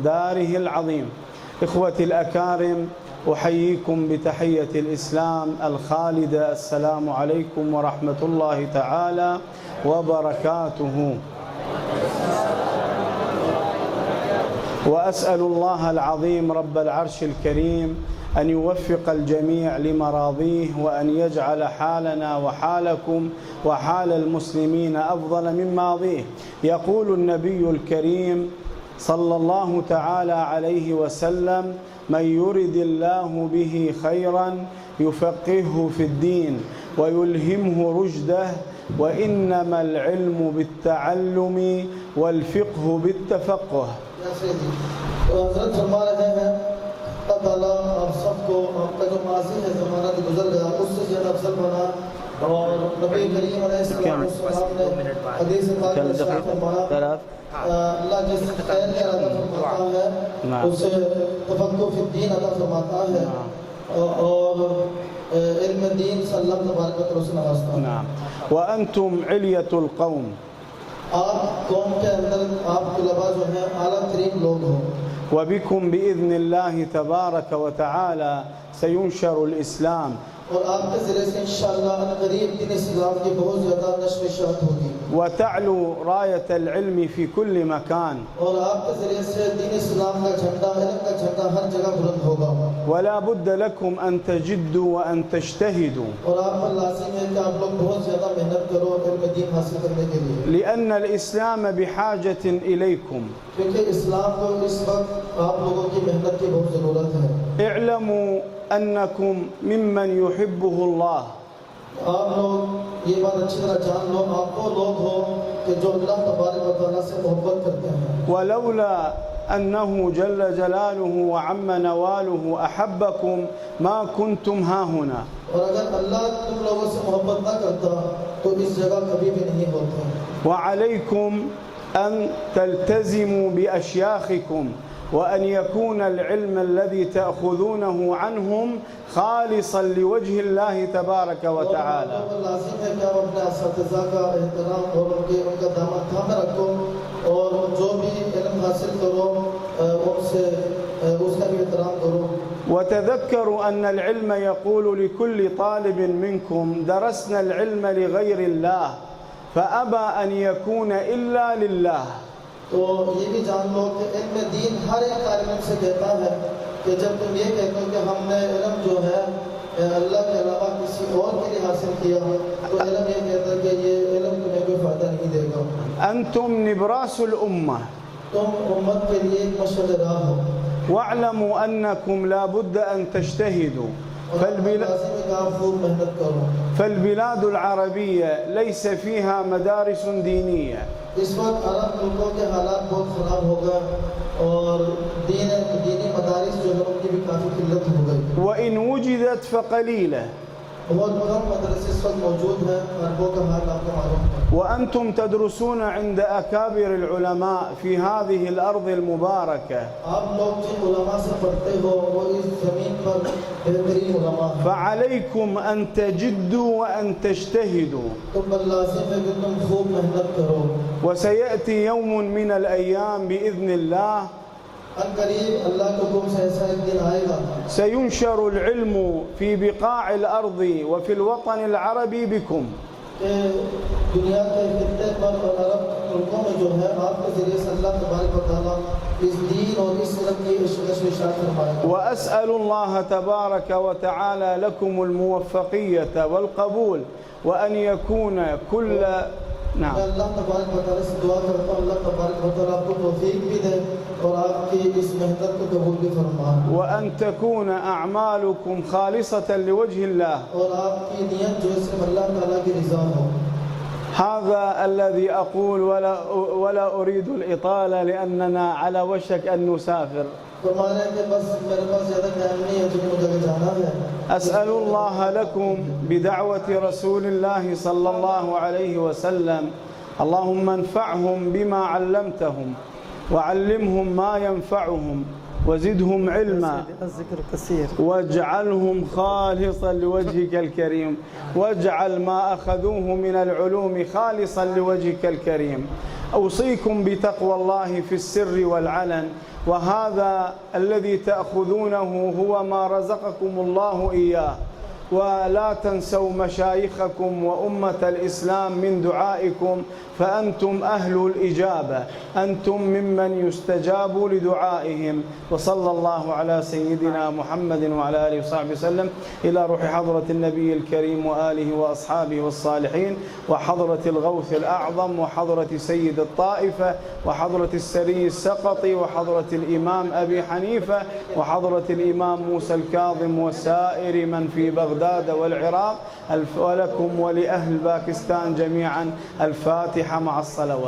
ومقداره العظيم. إخوتي الأكارم، أحييكم بتحية الإسلام الخالدة، السلام عليكم ورحمة الله تعالى وبركاته. وأسأل الله العظيم رب العرش الكريم أن يوفق الجميع لمراضيه، وأن يجعل حالنا وحالكم وحال المسلمين أفضل من ماضيه. يقول النبي الكريم صلى الله تعالى عليه وسلم: من يرد الله به خيرا يفقهه في الدين ويلهمه رشده، وإنما العلم بالتعلم والفقه بالتفقه. अल्लाह आप सबको आपका जो माजी है ज़माना जो गुजर गया उससे ज़्यादा अफजल बना और नबी करीम अलैहिस्सलाम ने हदीस पाक में इरशाद फरमाया अल्लाह जिस खैर का अता फरमाता है उसे तफक्कुर फी दीन अता फरमाता है और इल्म दीन से अल्लाह तबारक व तआला से नवाजता है। व अंतुम इलियतुल कौम, आप कौम के अंदर आप तुलबा जो हैं आला तरीन लोग हो। وبكم بإذن الله تبارك وتعالى سينشر الإسلام، और आपके ज़रिए से इंशाअल्लाह करीब दीन इस्लाम की बहुत ज़्यादा नश्र इशाअत होगी। وتعلو راية العلم في كل مكان، और आपके ज़रिए से दीन इस्लाम का झंडा, इल्म का झंडा हर जगह बुलंद होगा। ولا بد لكم أن تجدوا وأن تجتهدوا، और आप पर लाज़िम है कि आप लोग बहुत ज़्यादा मेहनत करो इल्म दीन हासिल करने के लिए, لأن الإسلام بحاجة إليكم। क्योंकि इस्लाम को इस वक्त आप लोगों की मेहनत की बहुत ज़रूरत है। اعلموا أنكم ممن يحبه الله، आप लोग ये बात अच्छी तरह जान लो, आप वो लोग हो कि जो अल्लाह तबारक व तआला से मोहब्बत करते हैं। ولولا أنه جل جلاله وعم نواله أحبكم ما كنتم ها هنا. और अगर अल्लाह तुम लोगों से मोहब्बत ना करता तो इस जगह कभी भी नहीं होते। وعليكم أن تلتزموا بأشياخكم، وأن يكون العلم الذي تأخذونه عنهم خالصا لوجه الله تبارك وتعالى. लाज़िम है कि आप अपने असातिज़ा का एहतराम और उनका दामन थामे रखो और जो भी इल्म हासिल करो उनसे उसका भी एहतराम करो। وتذكروا أن العلم يقول لكل طالب منكم: درسنا العلم لغير الله فأبى أن يكون إلا لله. तो ये भी जान लो कि इल्म दीन हर एक तालिब से कहता है कि जब तुम ये कहते हो कि हमने इल्म जो है अल्लाह के अलावा किसी और के लिए हासिल किया तो इल्म ये कहता है कि ये इल्म तुम्हें कोई फ़ायदा नहीं देगा। أنتم نبراس الأمة، तुम उम्मत के लिए एक मशअल राह हो। واعلموا أنكم لا بد أن تجتهدوا. فالبلاد العربية ليس فيها مدارس دينية، इस वक्त अरब मुल्कों के हालात बहुत ख़राब हो गए और दीनी मदारिस जो है उनकी भी काफ़ी किल्लत हो गई। وإن وجدت فقليلة، बहुत कम मदरसे इस वक्त मौजूद हैं, अरबों का हाल आपको मालूम है। وأنتم تدرسون عند أكابر العلماء في هذه الأرض المباركة، आप लोग जिन उलमा से पढ़ते हो वो इस ज़मीन पर बेहतरीन उलमा हैं। فعليكم أن تجدوا وأن تجتهدوا. तो पर लाज़िम है कि तुम खूब मेहनत करो। وسيأتي يوم من الأيام بإذن الله अनकरीब अल्लाह के हुक्म से ऐसा एक दिन आएगा سينشر العلم في بقاع الأرض وفي الوطن العربي بكم. कि दुनिया के खित्ते पर और अरब मुल्कों में जो है आपके ज़रिए से अल्लाह तबारक व तआला इस दीन और इस इल्म की इशाअत फरमाएगा। وأسأل الله تبارك وتعالى لكم الموفقية والقبول، وأن يكون كل मैं अल्लाह तबारक व तआला से दुआ करता हूँ अल्लाह तबारक व तआला आपको तौफीक भी दे और आपकी इस मेहनत को कबूल भी फरमाए, وأن تكون أعمالكم خالصة لوجه الله. और आपकी नियत जो है सिर्फ अल्लाह ताला की रज़ा हो। هذا الذي أقول ولا أريد الإطالة لأننا على وشك أن نسافر. أسأل الله لكم بدعوة رسول الله صلى الله عليه وسلم: اللهم انفعهم بما علمتهم وعلمهم ما ينفعهم وزدهم علما الذكر كثير واجعلهم خالصا لوجهك الكريم، واجعل ما أخذوه من العلوم خالصا لوجهك الكريم. أوصيكم بتقوى الله في السر والعلن، وهذا الذي تأخذونه هو ما رزقكم الله إياه. ولا تنسوا مشايخكم وأمة الإسلام من دعائكم، فأنتم أهل الإجابة، أنتم ممن يستجاب لدعائهم. وصلى الله على سيدنا محمد وعلى آله وصحبه وسلم، إلى روح حضرة النبي الكريم وآله وأصحابه والصالحين، وحضرة الغوث الأعظم، وحضرة سيد الطائفة، وحضرة السري السقطي، وحضرة الإمام أبي حنيفة، وحضرة الإمام موسى الكاظم، وسائر من في بغداد والعراق، ولكم ولأهل باكستان جميعا الفاتحة مع الصلوات.